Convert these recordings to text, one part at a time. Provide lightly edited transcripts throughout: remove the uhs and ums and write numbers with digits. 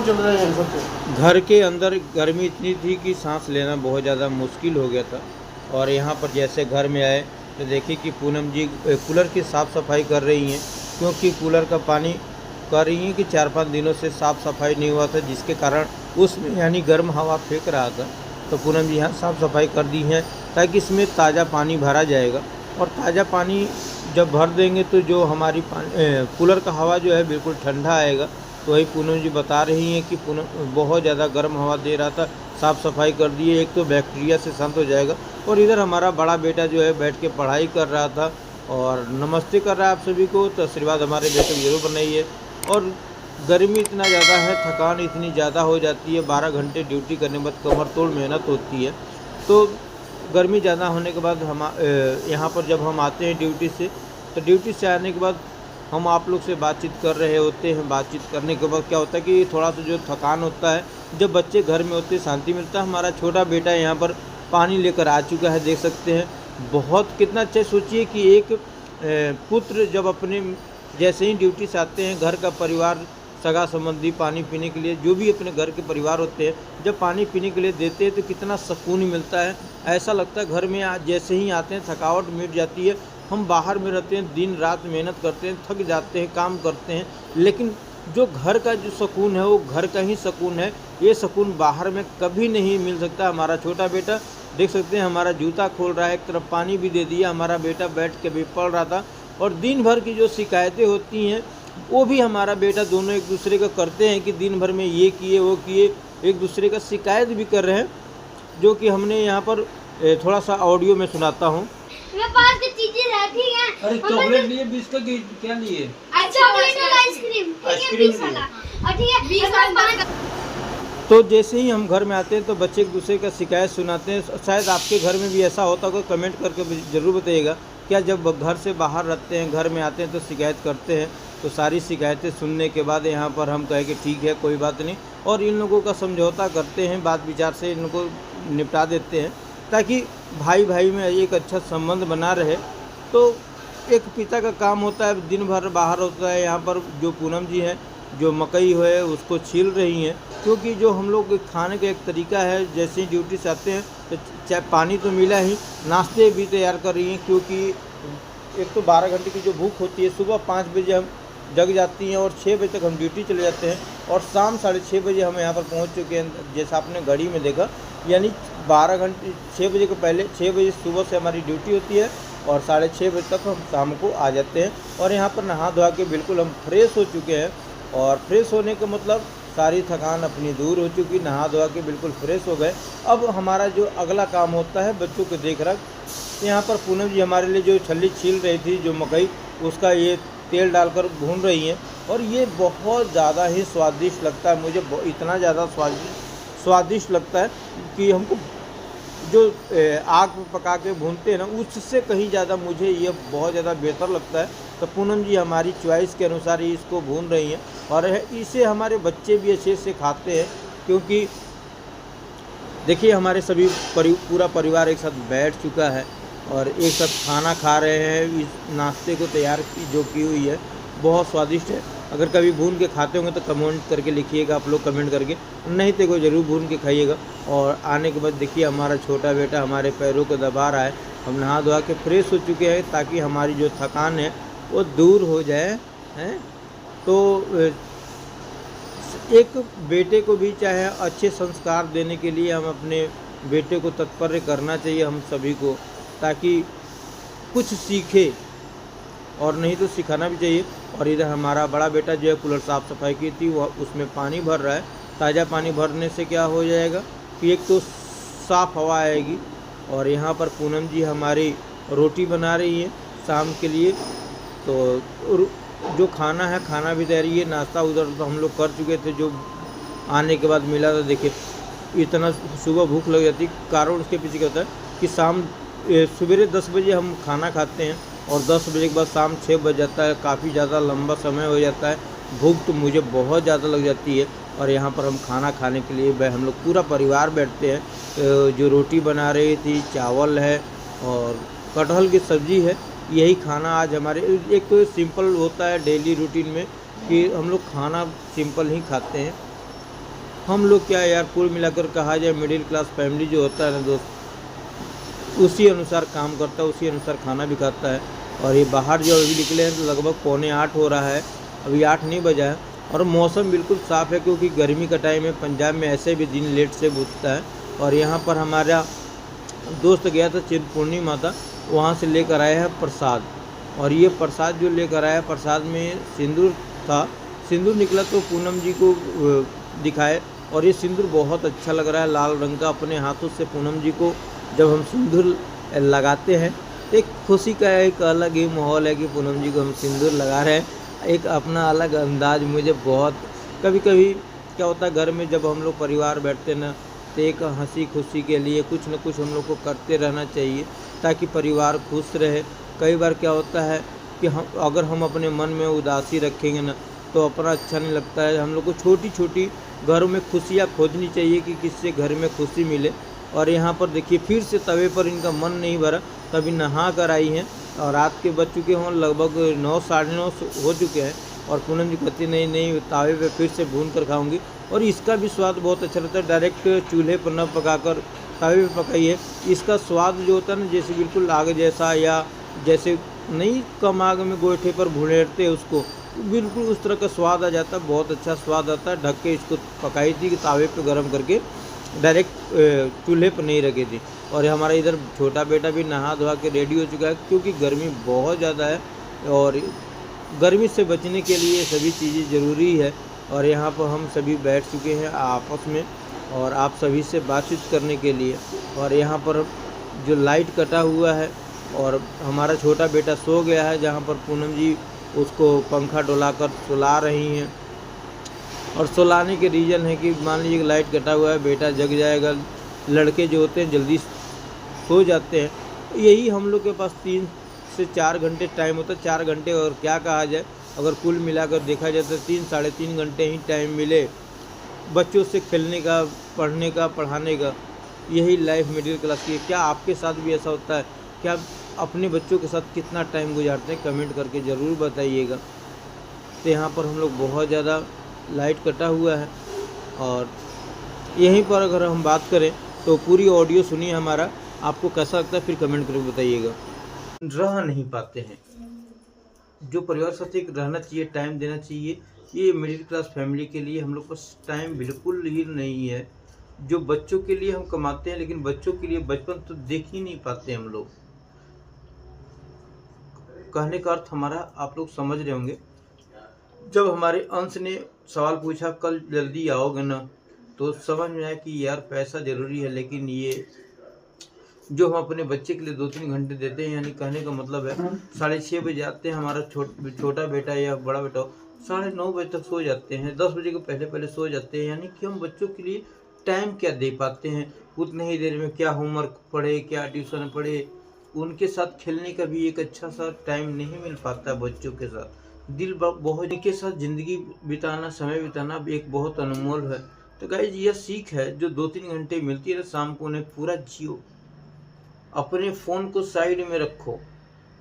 चल रहा है सबसे। घर के अंदर गर्मी इतनी थी कि सांस लेना बहुत ज़्यादा मुश्किल हो गया था। और यहाँ पर जैसे घर में आए तो देखिए कि पूनम जी कूलर की साफ़ सफाई कर रही हैं, क्योंकि कूलर का पानी कर रही हैं कि 4-5 दिनों से साफ़ सफाई नहीं हुआ था, जिसके कारण उसमें यानी गर्म हवा फेंक रहा था। तो पूनम जी यहाँ साफ़ सफाई कर दी हैं ताकि इसमें ताज़ा पानी भरा जाएगा। और ताज़ा पानी जब भर देंगे तो जो हमारी कूलर का हवा जो है बिल्कुल ठंडा आएगा। तो वही पूनम जी बता रही हैं कि पूनम बहुत ज़्यादा गर्म हवा दे रहा था, साफ़ सफाई कर दी है, एक तो बैक्टीरिया से शांत हो जाएगा। और इधर हमारा बड़ा बेटा जो है बैठ के पढ़ाई कर रहा था और नमस्ते कर रहा है आप सभी को। तो आशीर्वाद हमारे बेटे को जरूर बनाइए। और गर्मी इतना ज़्यादा है, थकान इतनी ज़्यादा हो जाती है, 12 घंटे ड्यूटी करने के बाद कमर तोड़ मेहनत होती है। तो गर्मी ज़्यादा होने के बाद हम यहाँ पर जब हम आते हैं ड्यूटी से, तो ड्यूटी से आने के बाद हम आप लोग से बातचीत कर रहे होते हैं। बातचीत करने के बाद क्या होता है कि थोड़ा सा जो थकान होता है, जब बच्चे घर में होते हैं शांति मिलता है। हमारा छोटा बेटा यहाँ पर पानी लेकर आ चुका है, देख सकते हैं। बहुत कितना अच्छा सोचिए कि एक पुत्र जब अपने जैसे ही ड्यूटी से आते हैं, घर का परिवार सगा संबंधी पानी पीने के लिए, जो भी अपने घर के परिवार होते हैं, जब पानी पीने के लिए देते हैं तो कितना सुकून मिलता है। ऐसा लगता है घर में जैसे ही आते हैं थकावट मिट जाती है। हम बाहर में रहते हैं, दिन रात मेहनत करते हैं, थक जाते हैं, काम करते हैं, लेकिन जो घर का जो सुकून है वो घर का ही सुकून है। ये सुकून बाहर में कभी नहीं मिल सकता। हमारा छोटा बेटा देख सकते हैं, हमारा जूता खोल रहा है, एक तरफ पानी भी दे दिया। हमारा बेटा बैठ के भी पढ़ रहा था। और दिन भर की जो शिकायतें होती हैं वो भी हमारा बेटा दोनों एक दूसरे का करते हैं कि दिन भर में ये किए वो किए, एक दूसरे का शिकायत भी कर रहे हैं, जो कि हमने यहाँ पर थोड़ा सा ऑडियो में सुनाता हूँ। मेरे पास की चीजें रहती हैं। अरे चॉकलेट लिए, बिस्कुट क्या लिए? चॉकलेट और आइसक्रीम, ठीक है 20 वाला। और ठीक है 20 वाला। तो जैसे ही हम घर में आते हैं तो बच्चे एक दूसरे का शिकायत सुनाते हैं। शायद आपके घर में भी ऐसा होता होगा, कमेंट करके ज़रूर बताइएगा। क्या जब घर से बाहर रहते हैं, घर में आते हैं तो शिकायत करते हैं? तो सारी शिकायतें सुनने के बाद यहाँ पर हम कहें कि ठीक है कोई बात नहीं, और इन लोगों का समझौता करते हैं, बात विचार से इन लोगों को निपटा देते हैं, ताकि भाई भाई में एक अच्छा संबंध बना रहे। तो एक पिता का काम होता है, दिन भर बाहर होता है। यहाँ पर जो पूनम जी हैं, जो मकई है उसको छील रही हैं, क्योंकि जो हम लोग खाने का एक तरीका है, जैसे ही ड्यूटी से आते हैं तो चाहे पानी तो मिला ही, नाश्ते भी तैयार कर रही हैं। क्योंकि एक तो 12 घंटे की जो भूख होती है, सुबह 5 बजे हम जग जाती हैं और 6 बजे तक हम ड्यूटी चले जाते हैं, और शाम 6:30 बजे हम यहाँ पर पहुँच चुके हैं। जैसा आपने घड़ी में देखा, यानी 12 घंटे, 6 बजे के पहले 6 बजे सुबह से हमारी ड्यूटी होती है और 6:30 बजे तक हम शाम को आ जाते हैं। और यहाँ पर नहा धोआ के बिल्कुल हम फ्रेश हो चुके हैं। और फ्रेश होने का मतलब सारी थकान अपनी दूर हो चुकी, नहा धोआ के बिल्कुल फ्रेश हो गए। अब हमारा जो अगला काम होता है बच्चों को देख रख। यहाँ पर पूनम जी हमारे लिए जो छल्ली छील रही थी, जो मकई, उसका ये तेल डालकर भून रही हैं। और ये बहुत ज़्यादा ही स्वादिष्ट लगता है मुझे, इतना ज़्यादा स्वादिष्ट लगता है कि हमको जो आग पर पका के भूनते हैं ना, उससे कहीं ज़्यादा मुझे ये बहुत ज़्यादा बेहतर लगता है। तो पूनम जी हमारी चॉइस के अनुसार ही इसको भून रही हैं, और इसे हमारे बच्चे भी अच्छे से खाते हैं। क्योंकि देखिए हमारे सभी पूरा परिवार एक साथ बैठ चुका है और एक साथ खाना खा रहे हैं। इस नाश्ते को तैयार जो की हुई है बहुत स्वादिष्ट है। अगर कभी भून के खाते होंगे तो कमेंट करके लिखिएगा आप लोग, कमेंट करके, नहीं तो कोई ज़रूर भून के खाइएगा। और आने के बाद देखिए हमारा छोटा बेटा हमारे पैरों को दबा रहा है। हम नहा धोआ के फ्रेश हो चुके हैं ताकि हमारी जो थकान है वो दूर हो जाए हैं। तो एक बेटे को भी चाहे अच्छे संस्कार देने के लिए हम अपने बेटे को तत्पर करना चाहिए हम सभी को, ताकि कुछ सीखे, और नहीं तो सिखाना भी चाहिए। और इधर हमारा बड़ा बेटा जो है कूलर साफ़ सफाई की थी, वह उसमें पानी भर रहा है। ताज़ा पानी भरने से क्या हो जाएगा कि एक तो साफ़ हवा आएगी। और यहाँ पर पूनम जी हमारी रोटी बना रही है शाम के लिए। तो जो खाना है, खाना भी तैयारी है। नाश्ता उधर तो हम लोग कर चुके थे, जो आने के बाद मिला था। देखिए इतना सुबह भूख लग जाती, कारण उसके पीछे क्या होता है कि सवेरे 10 बजे हम खाना खाते हैं और 10 बजे के बाद शाम 6 बज जाता है। काफ़ी ज़्यादा लंबा समय हो जाता है, भूख तो मुझे बहुत ज़्यादा लग जाती है। और यहाँ पर हम खाना खाने के लिए हम लोग पूरा परिवार बैठते हैं। जो रोटी बना रही थी, चावल है और कटहल की सब्ज़ी है, यही खाना आज हमारे। एक तो सिंपल होता है डेली रूटीन में कि हम लोग खाना सिंपल ही खाते हैं। हम लोग क्या यार, कुल मिलाकर कहा जाए मिडिल क्लास फैमिली जो होता है ना दोस्त, उसी अनुसार काम करता है, उसी अनुसार खाना भी खाता है। और ये बाहर जो अभी निकले हैं तो लगभग 7:45 हो रहा है, अभी 8 नहीं बजा है और मौसम बिल्कुल साफ़ है, क्योंकि गर्मी का टाइम है। पंजाब में ऐसे भी दिन लेट से बुझता है। और यहाँ पर हमारा दोस्त गया था चिंतपूर्णी माता, वहाँ से लेकर आया है प्रसाद। और ये प्रसाद जो लेकर आया, प्रसाद में सिंदूर था। सिंदूर निकला तो पूनम जी को दिखाए, और ये सिंदूर बहुत अच्छा लग रहा है, लाल रंग का। अपने हाथों से पूनम जी को जब हम सिंदूर लगाते हैं, एक खुशी का एक अलग ही माहौल है कि पूनम जी को हम सिंदूर लगा रहे हैं। एक अपना अलग अंदाज मुझे बहुत, कभी कभी क्या होता है घर में जब हम लोग परिवार बैठते हैं ना, तो एक हंसी खुशी के लिए कुछ न कुछ हम लोग को करते रहना चाहिए, ताकि परिवार खुश रहे। कई बार क्या होता है कि अगर हम अपने मन में उदासी रखेंगे ना, तो अपना अच्छा नहीं लगता है। हम लोग को छोटी छोटी घरों में खुशियाँ खोजनी चाहिए कि किससे घर में खुशी मिले। और यहाँ पर देखिए फिर से तवे पर इनका मन नहीं भरा, तभी नहा कर आई हैं। और रात के बज चुके हों लगभग 9 साढ़े 9 हो चुके हैं। और पूनम जी कहती नहीं तावे पे फिर से भून कर खाऊंगी। और इसका भी स्वाद बहुत अच्छा रहता है, डायरेक्ट चूल्हे पर न पकाकर तवे पे पकाइए। इसका स्वाद जो होता है ना, जैसे बिल्कुल आग जैसा, या जैसे नहीं कम आग में गोईठे पर भूनेरते उसको, बिल्कुल उस तरह का स्वाद आ जाता है। बहुत अच्छा स्वाद आता है। ढक के इसको पकाई थी कि तावे पे गर्म करके, डायरेक्ट चूल्हे पर नहीं रखी थी। और हमारा इधर छोटा बेटा भी नहा धोवा के रेडी हो चुका है, क्योंकि गर्मी बहुत ज़्यादा है और गर्मी से बचने के लिए सभी चीज़ें ज़रूरी है। और यहाँ पर हम सभी बैठ चुके हैं आपस में, और आप सभी से बातचीत करने के लिए। और यहाँ पर जो लाइट कटा हुआ है, और हमारा छोटा बेटा सो गया है, जहाँ पर पूनम जी उसको पंखा डुलाकर सुला रही हैं। और सुलाने के रीज़न है कि मान लीजिए कि लाइट कटा हुआ है, बेटा जग जाएगा। लड़के जो होते हैं जल्दी सो जाते हैं। यही हम लोग के पास 3 से 4 घंटे टाइम होता है। 4 घंटे और क्या कहा जाए, अगर कुल मिलाकर देखा जाए तो 3 साढ़े 3 घंटे ही टाइम मिले बच्चों से खेलने का, पढ़ने का, पढ़ाने का। यही लाइफ मिडिल क्लास की है। क्या आपके साथ भी ऐसा होता है? क्या आप अपने बच्चों के साथ कितना टाइम गुजारते हैं? कमेंट करके ज़रूर बताइएगा। तो यहाँ पर हम लोग बहुत ज़्यादा लाइट कटा हुआ है। और यहीं पर अगर हम बात करें तो पूरी ऑडियो सुनिए हमारा, आपको कैसा लगता है फिर कमेंट करके बताइएगा। रह नहीं पाते हैं, जो परिवार साथ एक रहना चाहिए, टाइम देना चाहिए, ये मिडिल क्लास फैमिली के लिए हम लोग को टाइम बिल्कुल ही नहीं है। जो बच्चों के लिए हम कमाते हैं, लेकिन बच्चों के लिए बचपन तो देख ही नहीं पाते हम लोग। कहने का अर्थ हमारा आप लोग समझ रहे होंगे। जब हमारे अंश ने सवाल पूछा कल जल्दी आओगे ना, तो समझ में आया कि यार पैसा ज़रूरी है, लेकिन ये जो हम अपने बच्चे के लिए 2-3 घंटे देते हैं, यानी कहने का मतलब है 6:30 बजे आते हैं। हमारा छोटा बेटा या बड़ा बेटा 9:30 बजे तक सो जाते हैं, 10 बजे के पहले पहले सो जाते हैं। यानी कि हम बच्चों के लिए टाइम क्या दे पाते हैं? उतने ही देर में क्या होमवर्क पढ़े, क्या ट्यूशन पढ़े, उनके साथ खेलने का भी एक अच्छा सा टाइम नहीं मिल पाता बच्चों के साथ। बहुत इनके साथ ज़िंदगी बिताना, समय बिताना एक बहुत अनमोल है। तो गाइस यह सीख है, जो 2-3 घंटे मिलती है ना शाम को, उन्हें पूरा जियो। अपने फ़ोन को साइड में रखो,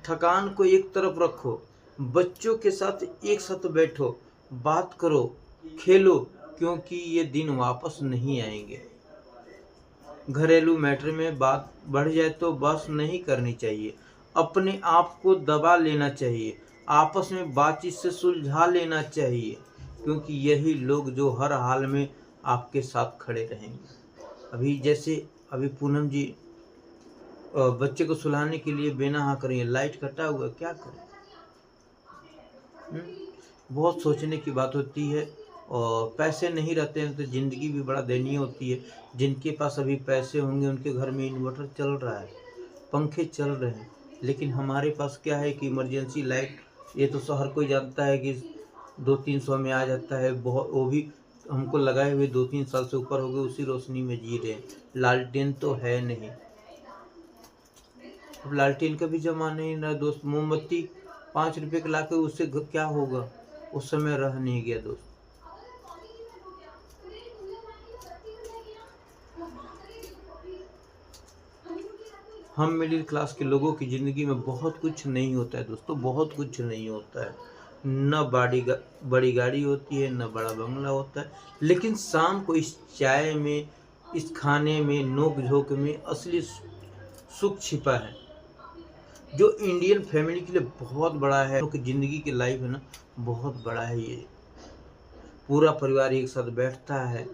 थकान को एक तरफ रखो, बच्चों के साथ एक साथ बैठो, बात करो, खेलो, क्योंकि ये दिन वापस नहीं आएंगे। घरेलू मैटर में बात बढ़ जाए तो बस नहीं करनी चाहिए, अपने आप को दबा लेना चाहिए, आपस में बातचीत से सुलझा लेना चाहिए, क्योंकि यही लोग जो हर हाल में आपके साथ खड़े रहेंगे। अभी पूनम जी बच्चे को सुलाने के लिए बेनहा करें, लाइट कटा हुआ, क्या करें? बहुत सोचने की बात होती है। और पैसे नहीं रहते हैं तो ज़िंदगी भी बड़ा दयनीय होती है। जिनके पास अभी पैसे होंगे उनके घर में इन्वर्टर चल रहा है, पंखे चल रहे हैं, लेकिन हमारे पास क्या है कि इमरजेंसी लाइट, ये तो हर कोई जानता है कि 200-300 में आ जाता है। बहुत, वो भी हमको लगाए हुए 2-3 साल से ऊपर हो गए, उसी रोशनी में जी रहे हैं। लालटेन तो है नहीं, अब लालटेन का भी जमाना नहीं रहा दोस्त। मोमबत्ती 5 रुपए का लाकर उससे क्या होगा? उस समय रह नहीं गया दोस्त। हम मिडिल क्लास के लोगों की ज़िंदगी में बहुत कुछ नहीं होता है दोस्तों, बहुत कुछ नहीं होता है। न बड़ी गाड़ी होती है, न बड़ा बंगला होता है, लेकिन शाम को इस चाय में, इस खाने में, नोक झोंक में असली सुख छिपा है, जो इंडियन फैमिली के लिए बहुत बड़ा है। क्योंकि ज़िंदगी की लाइफ है ना, बहुत बड़ा है ये। पूरा परिवार एक साथ बैठता है,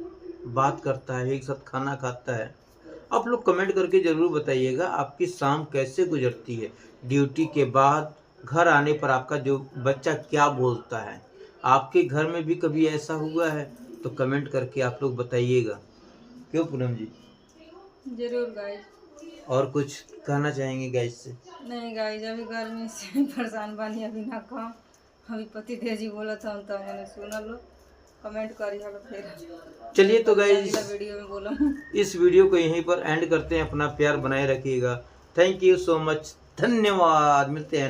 बात करता है, एक साथ खाना खाता है। आप लोग कमेंट करके ज़रूर बताइएगा आपकी शाम कैसे गुजरती है। ड्यूटी के बाद घर आने पर आपका जो बच्चा क्या बोलता है, आपके घर में भी कभी ऐसा हुआ है तो कमेंट करके आप लोग बताइएगा। क्यों पूनम जी? जरूर गाइस। और कुछ कहना चाहेंगे गाइस से? नहीं गाइस, अभी गर्मी से परेशान बानी, अभी ना काम। अभी पति देव जी बोला था तो मैंने सुना लो। कमेंट करिएगा फिर। चलिए तो गाइस, वीडियो में बोला इस वीडियो को यहीं पर एंड करते हैं। अपना प्यार बनाए रखिएगा। थैंक यू सो मच, धन्यवाद। मिलते हैं।